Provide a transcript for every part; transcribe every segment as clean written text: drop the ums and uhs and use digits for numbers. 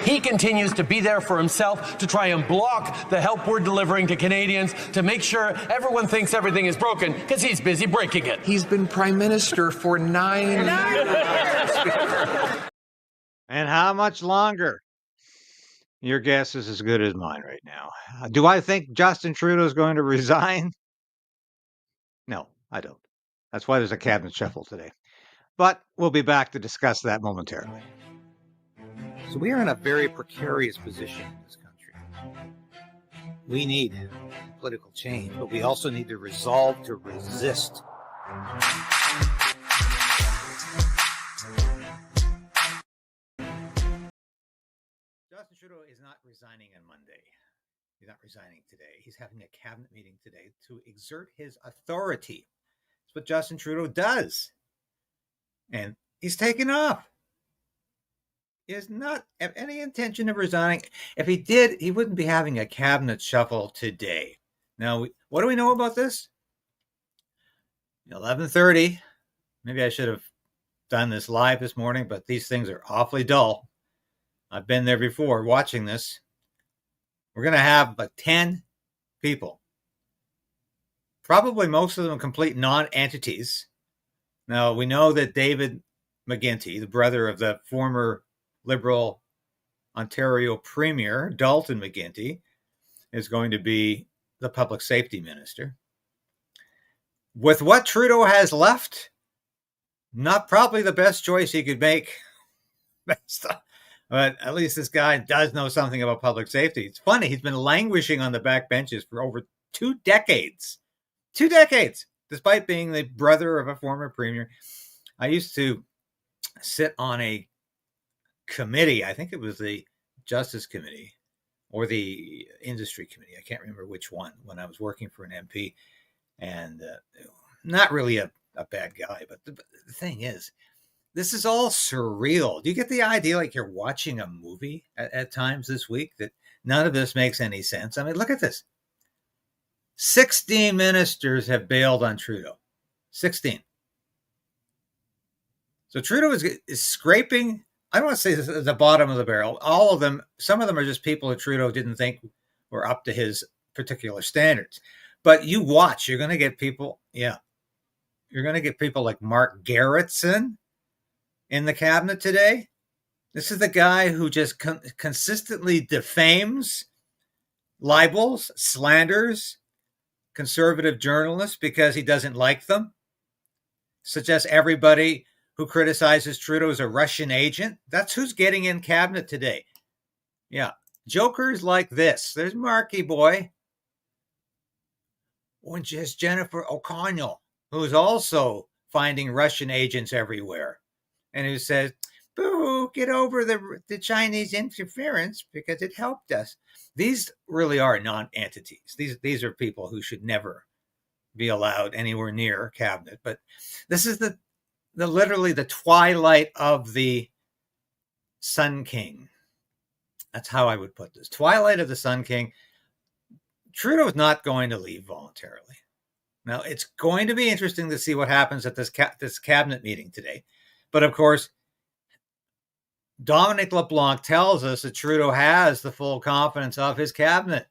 he continues to be there for himself, to try and block the help we're delivering to Canadians, to make sure everyone thinks everything is broken because he's busy breaking it. He's been Prime Minister for 9 years. And how much longer? Your guess is as good as mine right now. Do I think Justin Trudeau is going to resign? No, I don't. That's why there's a cabinet shuffle today. But we'll be back to discuss that momentarily. So we are in a very precarious position in this country. We need political change, but we also need to resolve to resist. Justin Trudeau is not resigning on Monday. He's not resigning today. He's having a cabinet meeting today to exert his authority. That's what Justin Trudeau does. And he's taken off. He has not have any intention of resigning. If he did, he wouldn't be having a cabinet shuffle today. Now, what do we know about this? 11:30. Maybe I should have done this live this morning, but these things are awfully dull. I've been there before watching this. We're going to have about 10 people. Probably most of them complete non-entities. Now, we know that David McGinty, the brother of the former Liberal Ontario Premier, Dalton McGinty, is going to be the public safety minister. With what Trudeau has left, not probably the best choice he could make. But at least this guy does know something about public safety. It's funny, he's been languishing on the back benches for over 2 decades. 2 decades, despite being the brother of a former premier. I used to sit on a committee, I think it was the Justice Committee or the Industry Committee. I can't remember which one, when I was working for an MP. And not really a bad guy, but the thing is, this is all surreal. Do you get the idea like you're watching a movie at times this week, that none of this makes any sense? I mean, look at this. 16 ministers have bailed on Trudeau. 16. So Trudeau is scraping, I don't want to say this at the bottom of the barrel. All of them, some of them are just people that Trudeau didn't think were up to his particular standards. But you watch, you're going to get people, you're going to get people like Mark Garretson in the cabinet today. This is the guy who just consistently defames, libels, slanders conservative journalists because he doesn't like them. Suggests everybody who criticizes Trudeau is a Russian agent. That's who's getting in cabinet today. Yeah, jokers like this. There's Marky Boy. And just Jennifer O'Connell, who's also finding Russian agents everywhere, and who says, boo, get over the Chinese interference because it helped us. These really are non-entities. These are people who should never be allowed anywhere near cabinet. But this is the literally the twilight of the Sun King. That's how I would put this. Twilight of the Sun King. Trudeau is not going to leave voluntarily. Now, it's going to be interesting to see what happens at this cabinet meeting today. But of course, Dominic LeBlanc tells us that Trudeau has the full confidence of his cabinet.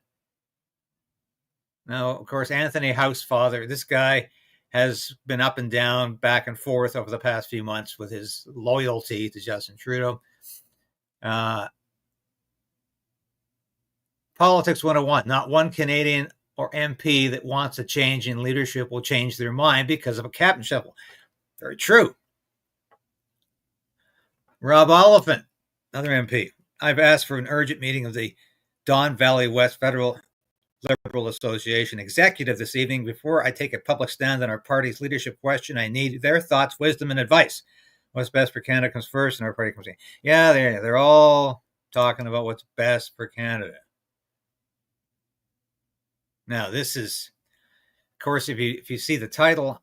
Now, of course, Anthony Housefather, this guy has been up and down, back and forth over the past few months with his loyalty to Justin Trudeau. Politics 101, not one Canadian or MP that wants a change in leadership will change their mind because of a cabinet shuffle. Very true. Rob Oliphant, another MP. I've asked for an urgent meeting of the Don Valley West Federal Liberal Association executive this evening. Before I take a public stand on our party's leadership question, I need their thoughts, wisdom, and advice. What's best for Canada comes first, and our party comes in. Yeah, they're all talking about what's best for Canada. Now, this is, of course, if you see the title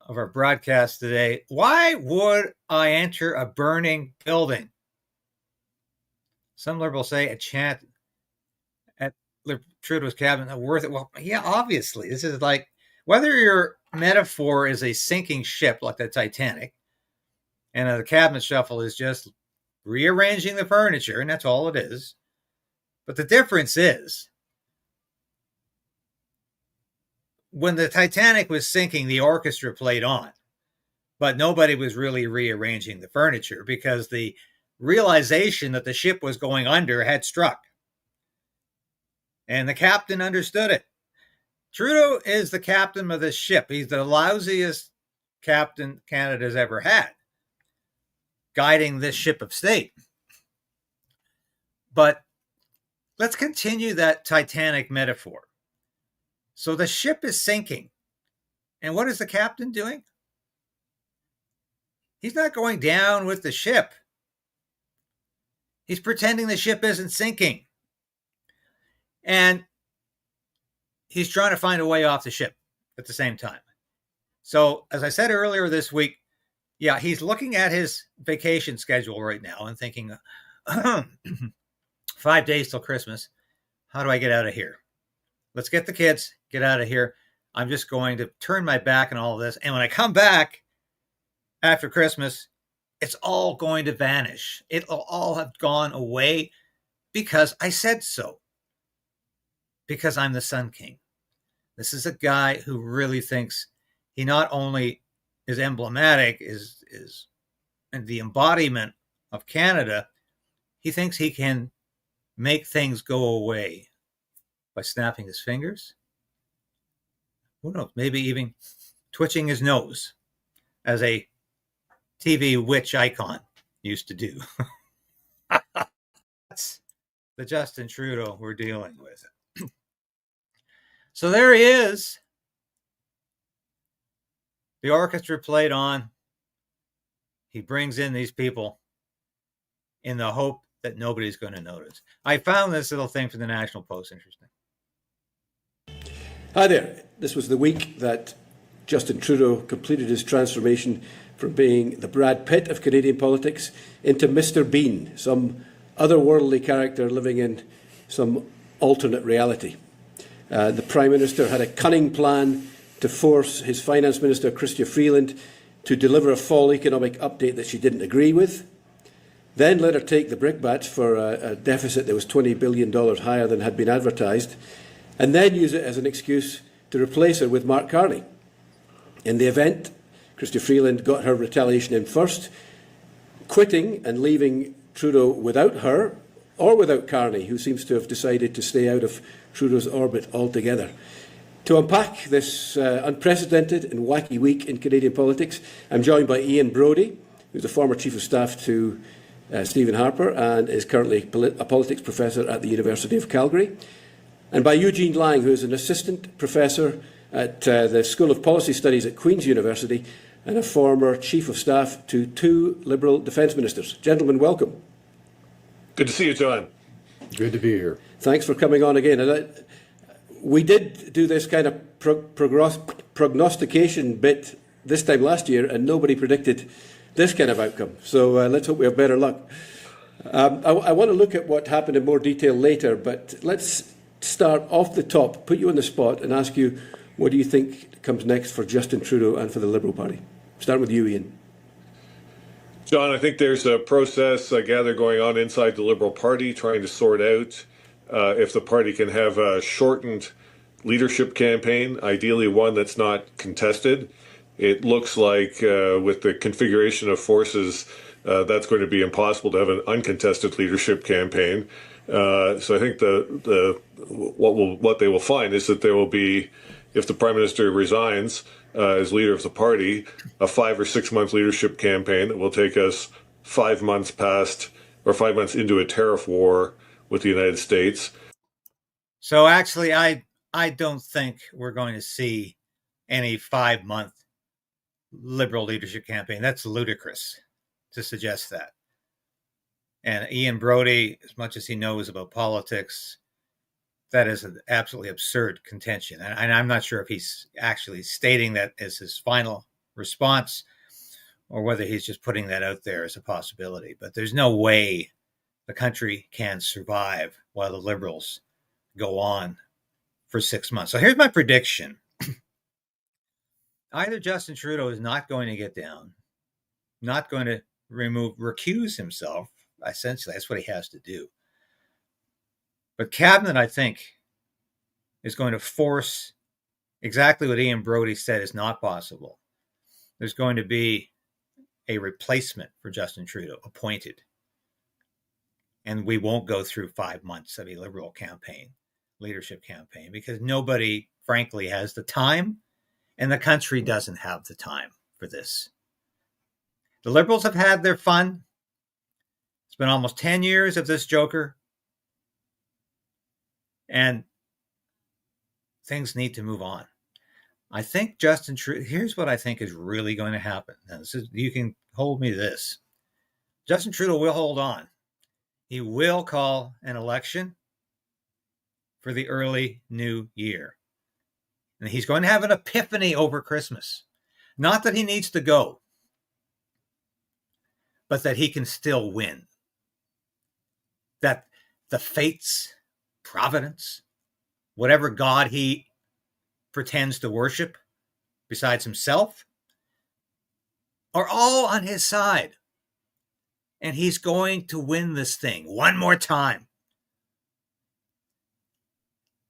of our broadcast today, why would I enter a burning building? Some liberals say a chant at Trudeau's cabinet not worth it. Well, yeah, obviously. This is like, whether your metaphor is a sinking ship like the Titanic, and the cabinet shuffle is just rearranging the furniture, and that's all it is. But the difference is, when the Titanic was sinking, the orchestra played on, but nobody was really rearranging the furniture because the realization that the ship was going under had struck. And the captain understood it. Trudeau is the captain of this ship. He's the lousiest captain Canada's ever had, guiding this ship of state. But let's continue that Titanic metaphor. So the ship is sinking. And what is the captain doing? He's not going down with the ship. He's pretending the ship isn't sinking. And he's trying to find a way off the ship at the same time. So, as I said earlier this week, yeah, he's looking at his vacation schedule right now and thinking, 5 days till Christmas. How do I get out of here? Let's get the kids, get out of here. I'm just going to turn my back on all of this. And when I come back after Christmas, it's all going to vanish. It'll all have gone away because I said so. Because I'm the Sun King. This is a guy who really thinks he not only is emblematic, is the embodiment of Canada, he thinks he can make things go away by snapping his fingers. Who knows? Maybe even twitching his nose, as a TV witch icon used to do. That's the Justin Trudeau we're dealing with. So there he is. The orchestra played on. He brings in these people in the hope that nobody's going to notice. I found this little thing from the National Post interesting. Hi there. This was the week that Justin Trudeau completed his transformation from being the Brad Pitt of Canadian politics into Mr. Bean, some otherworldly character living in some alternate reality. The Prime Minister had a cunning plan to force his Finance Minister, Chrystia Freeland, to deliver a fall economic update that she didn't agree with, then let her take the brickbats for a deficit that was $20 billion higher than had been advertised, and then use it as an excuse to replace her with Mark Carney. In the event, Chrystia Freeland got her retaliation in first, quitting and leaving Trudeau without her, or without Carney, who seems to have decided to stay out of Trudeau's orbit altogether. To unpack this unprecedented and wacky week in Canadian politics, I'm joined by Ian Brodie, who's a former Chief of Staff to Stephen Harper and is currently a politics professor at the University of Calgary, and by Eugene Lang, who is an assistant professor at the School of Policy Studies at Queen's University and a former Chief of Staff to 2 Liberal Defence Ministers. Gentlemen, welcome. Good to see you, John. Good to be here. Thanks for coming on again. And we did do this kind of prognostication bit this time last year, and nobody predicted this kind of outcome. So let's hope we have better luck. I want to look at what happened in more detail later, but let's start off the top, put you on the spot, and ask you, what do you think comes next for Justin Trudeau and for the Liberal Party? Starting with you, Ian. John, I think there's a process, I gather, going on inside the Liberal Party, trying to sort out if the party can have a shortened leadership campaign, ideally one that's not contested. It looks like with the configuration of forces, that's going to be impossible to have an uncontested leadership campaign. So I think what they will find is that there will be, if the Prime Minister resigns as leader of the party, a 5 or 6 month leadership campaign that will take us 5 months past, or 5 months into a tariff war with the United States. So actually, I don't think we're going to see any 5 month Liberal leadership campaign. That's ludicrous to suggest that. And Ian Brodie, as much as he knows about politics, that is an absolutely absurd contention. And I'm not sure if he's actually stating that as his final response or whether he's just putting that out there as a possibility. But there's no way the country can survive while the Liberals go on for 6 months. So here's my prediction. Either Justin Trudeau is not going to get down, not going to recuse himself. essentially that's what he has to do. But cabinet, I think, is going to force exactly what Ian Brody said is not possible. There's going to be a replacement for Justin Trudeau appointed. And we won't go through 5 months of a Liberal campaign, leadership campaign, because nobody, frankly, has the time, and the country doesn't have the time for this. The Liberals have had their fun. It's been almost 10 years of this joker. And things need to move on. I think Justin Trudeau, here's what I think is really going to happen. Now, you can hold me to this. Justin Trudeau will hold on. He will call an election for the early new year. And he's going to have an epiphany over Christmas. Not that he needs to go, but that he can still win. That the fates, providence, whatever God he pretends to worship besides himself, are all on his side. And he's going to win this thing one more time.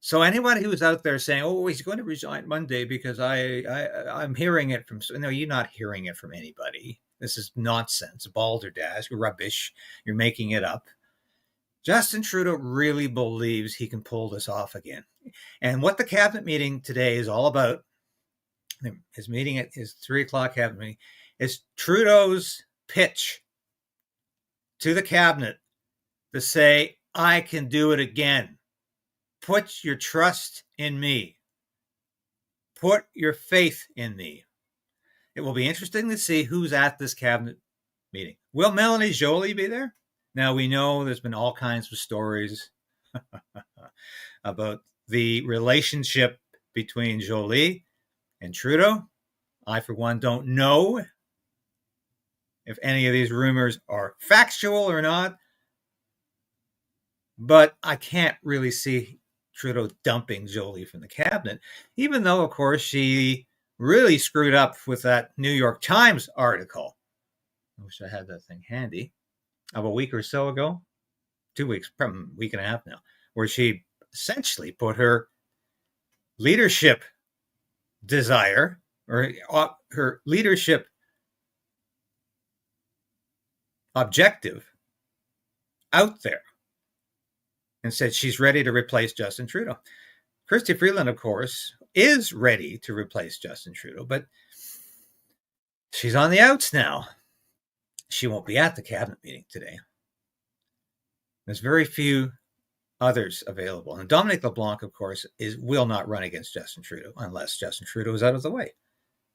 So anybody who's out there saying, oh, he's going to resign Monday because I'm hearing it from... No, you're not hearing it from anybody. This is nonsense, balderdash, rubbish. You're making it up. Justin Trudeau really believes he can pull this off again. And what the cabinet meeting today is all about, his meeting at his 3:00 cabinet meeting, is Trudeau's pitch to the cabinet to say, I can do it again. Put your trust in me. Put your faith in me. It will be interesting to see who's at this cabinet meeting. Will Melanie Joly be there? Now, we know there's been all kinds of stories about the relationship between Joly and Trudeau. I, for one, don't know if any of these rumors are factual or not, but I can't really see Trudeau dumping Joly from the cabinet, even though, of course, she really screwed up with that New York Times article. I wish I had that thing handy. Of a week or so ago, 2 weeks, probably a week and a half now, where she essentially put her leadership desire or her leadership objective out there and said she's ready to replace Justin Trudeau. Chrystia Freeland, of course, is ready to replace Justin Trudeau, but she's on the outs now. She won't be at the cabinet meeting today. There's very few others available. And Dominic LeBlanc, of course, will not run against Justin Trudeau unless Justin Trudeau is out of the way.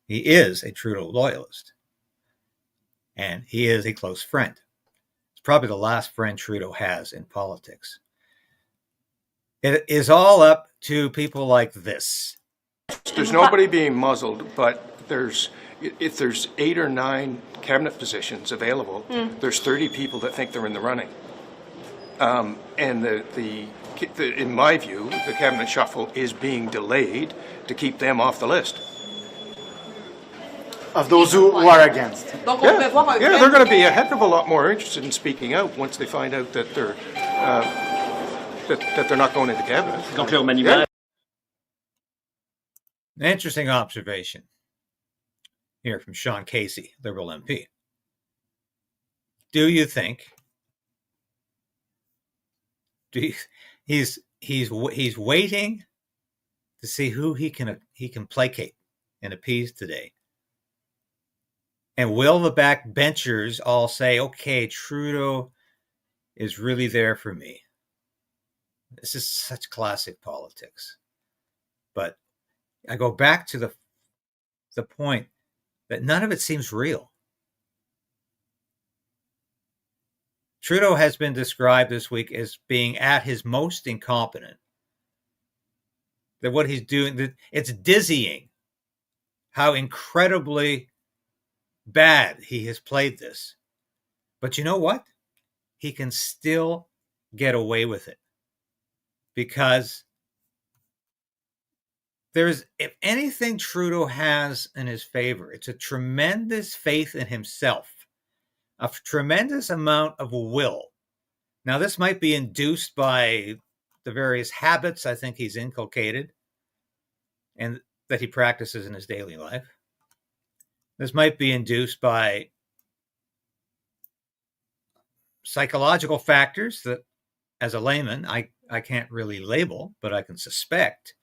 He is a Trudeau loyalist. And he is a close friend. It's probably the last friend Trudeau has in politics. It is all up to people like this. There's nobody being muzzled, but if there's 8 or 9 cabinet positions available, there's 30 people that think they're in the running. And in my view, the cabinet shuffle is being delayed to keep them off the list. Of those who are against. Yeah, they're going to be a heck of a lot more interested in speaking out once they find out that they're that they're not going into cabinet. Yeah. An interesting observation here from Sean Casey, Liberal MP. Do you think he's waiting to see who he can placate and appease today? And will the backbenchers all say, okay, Trudeau is really there for me? This is such classic politics. But I go back to the point that none of it seems real. Trudeau has been described this week as being at his most incompetent. That what he's doing, it's dizzying how incredibly bad he has played this. But you know what? He can still get away with it. Because if anything Trudeau has in his favor, it's a tremendous faith in himself, a tremendous amount of will. Now, this might be induced by the various habits I think he's inculcated and that he practices in his daily life. This might be induced by psychological factors that, as a layman, I can't really label, but I can suspect.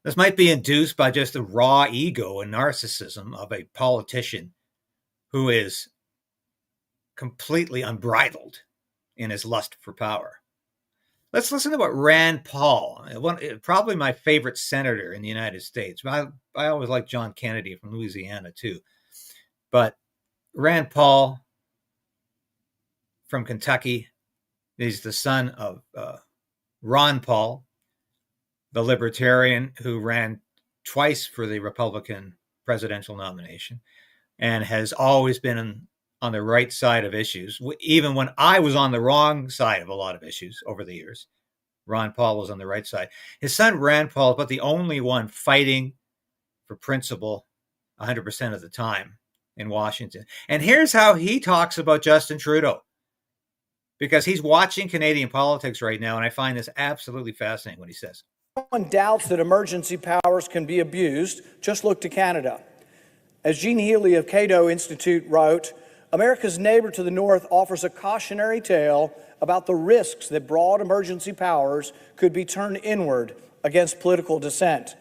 This might be induced by just the raw ego and narcissism of a politician who is completely unbridled in his lust for power. Let's listen to what Rand Paul, probably my favorite senator in the United States. I always liked John Kennedy from Louisiana too. But Rand Paul from Kentucky, he's the son of Ron Paul, the libertarian who ran twice for the Republican presidential nomination and has always been on the right side of issues. Even when I was on the wrong side of a lot of issues over the years, Ron Paul was on the right side. His son, Rand Paul, is but the only one fighting for principle 100% of the time in Washington. And here's how he talks about Justin Trudeau, because he's watching Canadian politics right now, and I find this absolutely fascinating what he says. No one doubts that emergency powers can be abused. Just look to Canada. As Jean Healy of Cato Institute wrote, America's neighbor to the north offers a cautionary tale about the risks that broad emergency powers could be turned inward against political dissent.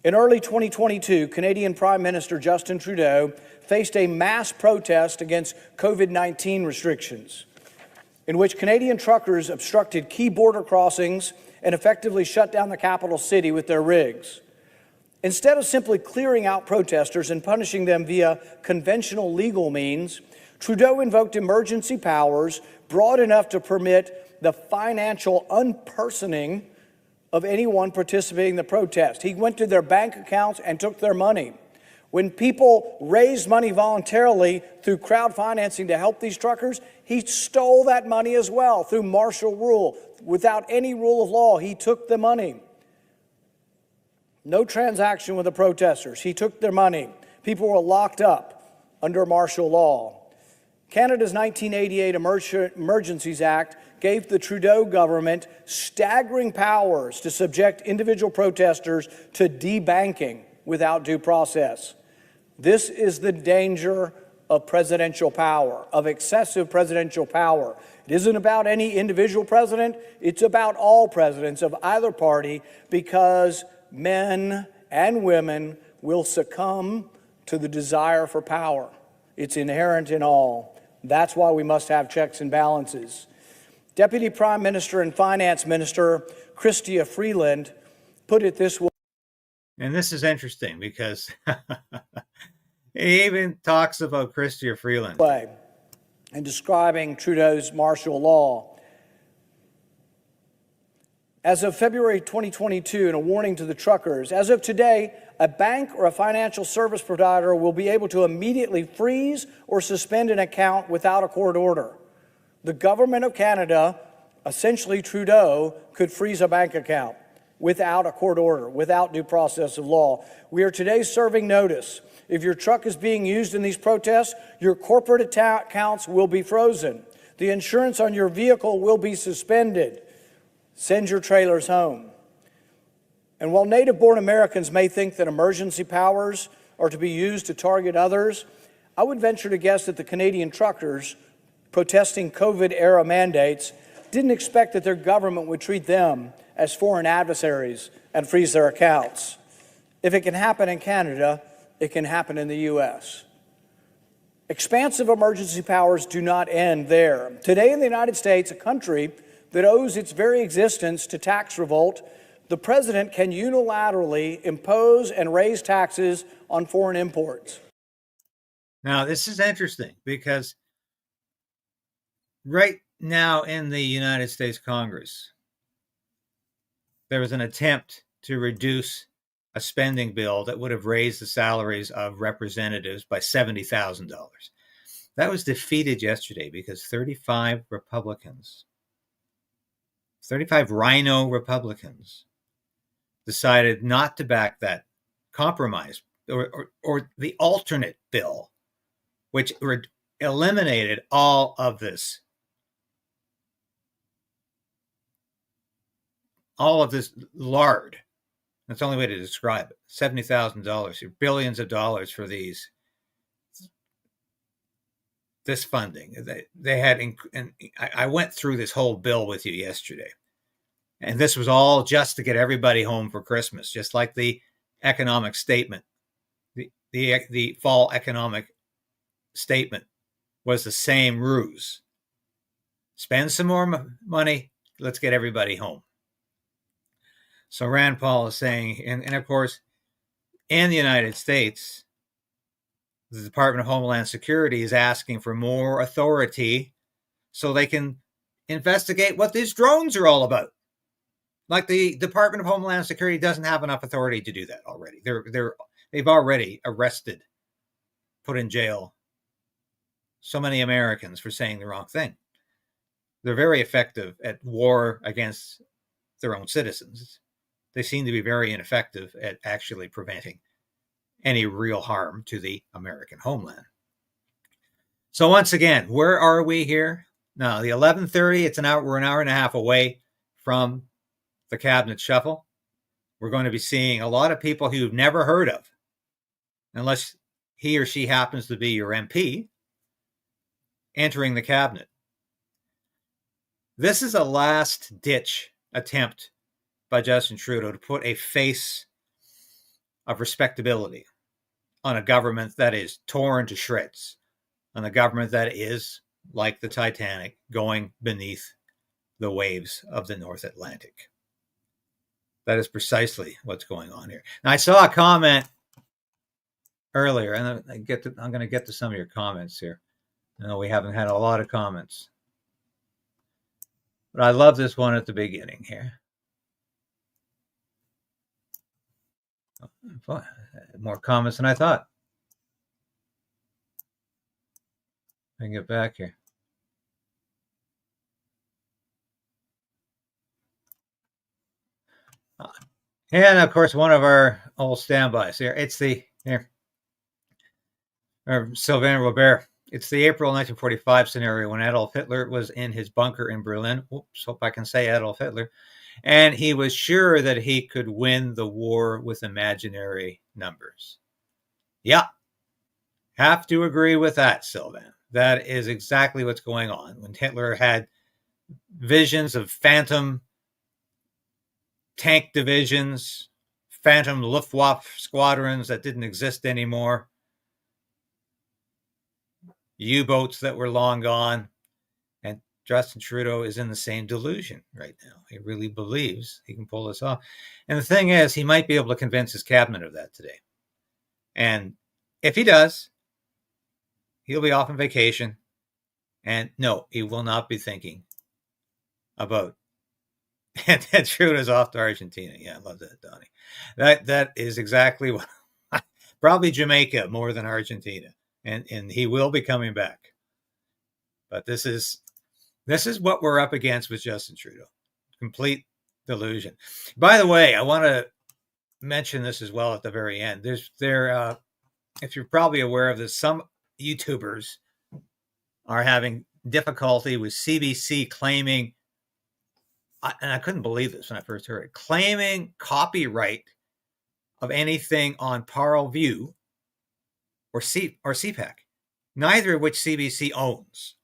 In early 2022, Canadian Prime Minister Justin Trudeau faced a mass protest against COVID-19 restrictions, in which Canadian truckers obstructed key border crossings and effectively shut down the capital city with their rigs. Instead of simply clearing out protesters and punishing them via conventional legal means, Trudeau invoked emergency powers broad enough to permit the financial unpersoning of anyone participating in the protest. He went to their bank accounts and took their money. When people raised money voluntarily through crowdfunding to help these truckers, he stole that money as well through martial rule. Without any rule of law, he took the money. No transaction with the protesters. He took their money. People were locked up under martial law. Canada's 1988 Emergencies Act gave the Trudeau government staggering powers to subject individual protesters to debanking without due process. This is the danger of presidential power, of excessive presidential power. It isn't about any individual president, it's about all presidents of either party, because men and women will succumb to the desire for power. It's inherent in all. That's why we must have checks and balances. Deputy Prime Minister and Finance Minister Chrystia Freeland put it this way. And this is interesting because he even talks about Chrystia Freeland. In describing Trudeau's martial law. As of February 2022, in a warning to the truckers, as of today, a bank or a financial service provider will be able to immediately freeze or suspend an account without a court order. The government of Canada, essentially Trudeau, could freeze a bank account without a court order, without due process of law. We are today serving notice. If your truck is being used in these protests, your corporate accounts will be frozen. The insurance on your vehicle will be suspended. Send your trailers home. And while native-born Americans may think that emergency powers are to be used to target others, I would venture to guess that the Canadian truckers protesting COVID-era mandates didn't expect that their government would treat them as foreign adversaries and freeze their accounts. If it can happen in Canada, it can happen in the U.S. Expansive emergency powers do not end there. Today in the United States, a country that owes its very existence to tax revolt, the president can unilaterally impose and raise taxes on foreign imports. Now, this is interesting because right now in the United States Congress, there was an attempt to reduce a spending bill that would have raised the salaries of representatives by $70,000. That was defeated yesterday because 35 rhino Republicans decided not to back that compromise or the alternate bill, which eliminated all of this. All of this lard. That's the only way to describe it. $70,000, billions of dollars for this funding. They had, and I went through this whole bill with you yesterday. And this was all just to get everybody home for Christmas, just like the economic statement. The fall economic statement was the same ruse. Spend some more money, let's get everybody home. So Rand Paul is saying, and of course, in the United States, the Department of Homeland Security is asking for more authority so they can investigate what these drones are all about. Like the Department of Homeland Security doesn't have enough authority to do that already. They've already arrested, put in jail so many Americans for saying the wrong thing. They're very effective at war against their own citizens. They seem to be very ineffective at actually preventing any real harm to the American homeland. So once again, where are we here? Now, the 11:30, we're an hour and a half away from the cabinet shuffle. We're going to be seeing a lot of people who you've never heard of, unless he or she happens to be your MP, entering the cabinet. This is a last-ditch attempt by Justin Trudeau to put a face of respectability on a government that is torn to shreds, on a government that is, like the Titanic, going beneath the waves of the North Atlantic. That is precisely what's going on here. Now, I saw a comment earlier, and I'm going to get to some of your comments here. I know we haven't had a lot of comments, but I love this one at the beginning here. More comments than I thought. I can get back here. And of course, one of our old standbys here. It's Sylvain Robert. It's the April 1945 scenario when Adolf Hitler was in his bunker in Berlin. Oops, hope I can say Adolf Hitler. And he was sure that he could win the war with imaginary numbers. Yeah, have to agree with that, Sylvain. That is exactly what's going on. When Hitler had visions of phantom tank divisions, phantom Luftwaffe squadrons that didn't exist anymore, U-boats that were long gone, and Justin Trudeau is in the same delusion right now. He really believes he can pull this off. And the thing is, he might be able to convince his cabinet of that today. And if he does, he'll be off on vacation. And no, he will not be thinking about and Trudeau's off to Argentina. Yeah, I love that, Donnie. That is exactly what probably Jamaica more than Argentina. And he will be coming back. But this is what we're up against with Justin Trudeau. Complete delusion. By the way, I want to mention this as well at the very end. If you're probably aware of this, some YouTubers are having difficulty with CBC claiming, and I couldn't believe this when I first heard it, claiming copyright of anything on Parliamentary or CPAC, neither of which CBC owns.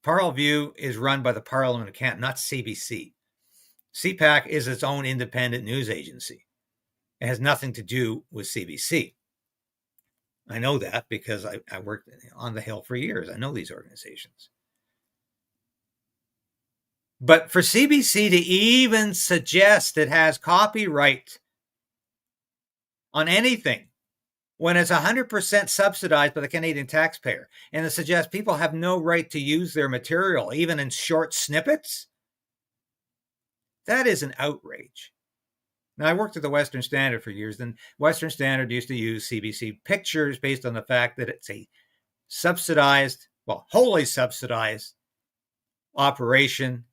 Parliamentary is run by the Parliament of Canada, not CBC. CPAC is its own independent news agency. It has nothing to do with CBC. I know that because I worked on the Hill for years. I know these organizations. But for CBC to even suggest it has copyright on anything when it's 100% subsidized by the Canadian taxpayer, and to suggest people have no right to use their material, even in short snippets, that is an outrage. Now, I worked at the Western Standard for years, and Western Standard used to use CBC pictures based on the fact that it's a subsidized, wholly subsidized operation,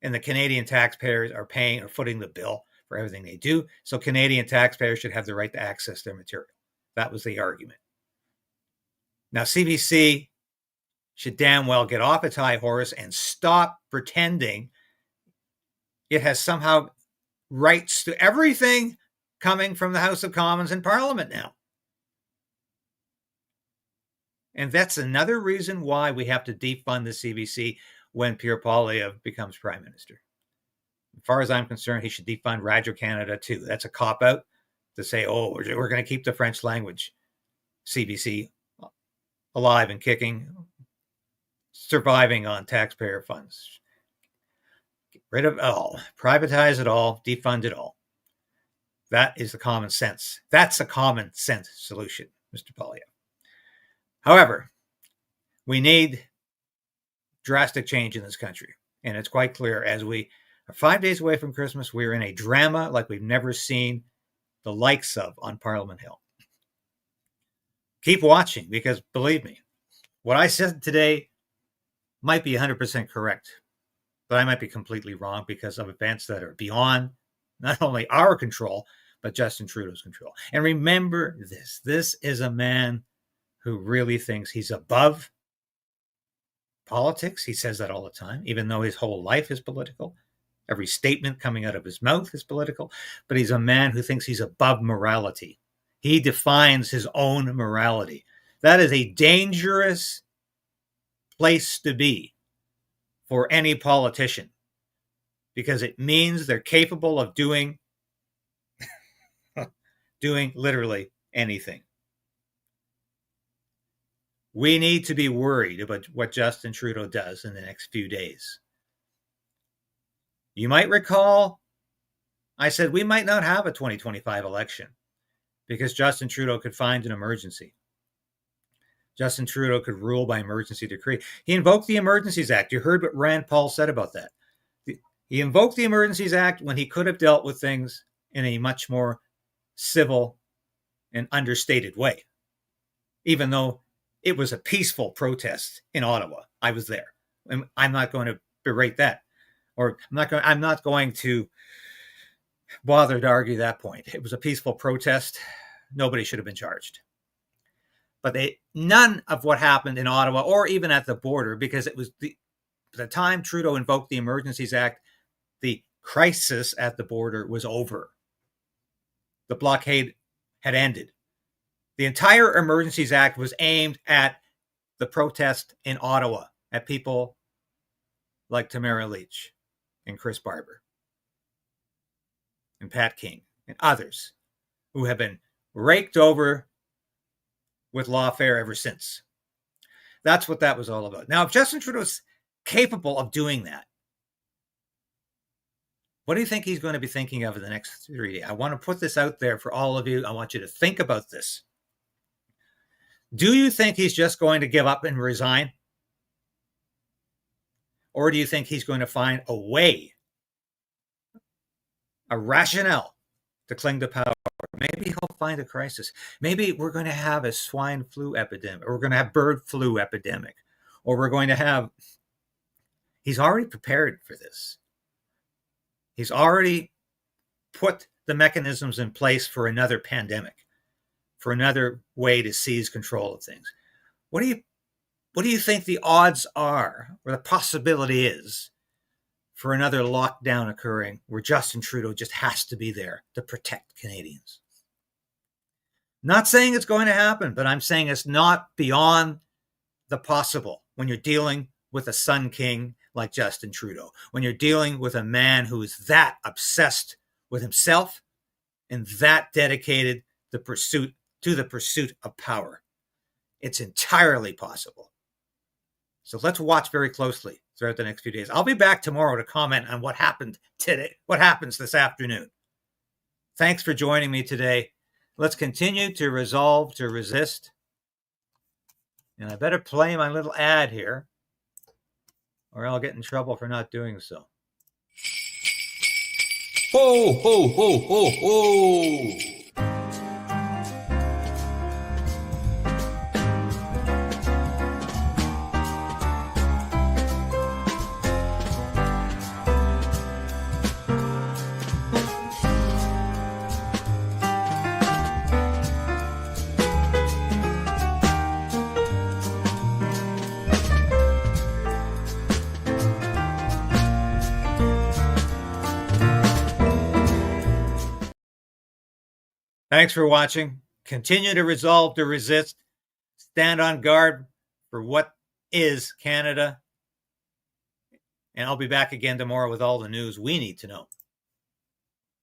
and the Canadian taxpayers are paying or footing the bill for everything they do. So Canadian taxpayers should have the right to access their material. That was the argument. Now, CBC should damn well get off its high horse and stop pretending it has somehow rights to everything coming from the House of Commons and Parliament now. And that's another reason why we have to defund the CBC when Pierre Poilievre becomes Prime Minister. As far as I'm concerned, he should defund Radio Canada too. That's a cop-out to say, oh, we're going to keep the French language CBC alive and kicking, surviving on taxpayer funds. Get rid of it all, privatize it all, defund it all. That is the common sense. That's a common sense solution, Mr. Poilievre. However, we need drastic change in this country. And it's quite clear as we are 5 days away from Christmas, we're in a drama like we've never seen the likes of on Parliament Hill. Keep watching, because believe me, what I said today might be 100% correct, but I might be completely wrong because of events that are beyond not only our control, but Justin Trudeau's control. And remember this is a man who really thinks he's above politics. He says that all the time, even though his whole life is political. Every statement coming out of his mouth is political, but he's a man who thinks he's above morality. He defines his own morality. That is a dangerous place to be for any politician, because it means they're capable of doing literally anything. We need to be worried about what Justin Trudeau does in the next few days. You might recall I said we might not have a 2025 election because Justin Trudeau could find an emergency. Justin Trudeau could rule by emergency decree. He invoked the Emergencies Act. You heard what Rand Paul said about that. He invoked the Emergencies Act when he could have dealt with things in a much more civil and understated way, even though it was a peaceful protest in Ottawa. I was there. And I'm not going to berate that, or I'm not going to bother to argue that point. It was a peaceful protest. Nobody should have been charged. But none of what happened in Ottawa or even at the border, because it was the time Trudeau invoked the Emergencies Act, the crisis at the border was over. The blockade had ended. The entire Emergencies Act was aimed at the protest in Ottawa, at people like Tamara Leach and Chris Barber and Pat King and others who have been raked over with lawfare ever since. That's what that was all about. Now, if Justin Trudeau's capable of doing that, what do you think he's going to be thinking of in the next 3 days? I want to put this out there for all of you. I want you to think about this. Do you think he's just going to give up and resign? Or do you think he's going to find a way, a rationale to cling to power? Maybe he'll find a crisis. Maybe we're going to have a swine flu epidemic, or we're going to have bird flu epidemic, or we're going to have... He's already prepared for this. He's already put the mechanisms in place for another pandemic, for another way to seize control of things. What do you think the odds are, or the possibility is, for another lockdown occurring where Justin Trudeau just has to be there to protect Canadians? Not saying it's going to happen, but I'm saying it's not beyond the possible when you're dealing with a Sun King like Justin Trudeau, when you're dealing with a man who is that obsessed with himself and that dedicated to the pursuit of power. It's entirely possible. So let's watch very closely throughout the next few days. I'll be back tomorrow to comment on what happened today, what happens this afternoon. Thanks for joining me today. Let's continue to resolve to resist. And I better play my little ad here, or I'll get in trouble for not doing so. Ho, ho, ho, ho, ho! Thanks for watching. Continue to resolve to resist. Stand on guard for what is Canada. And I'll be back again tomorrow with all the news we need to know.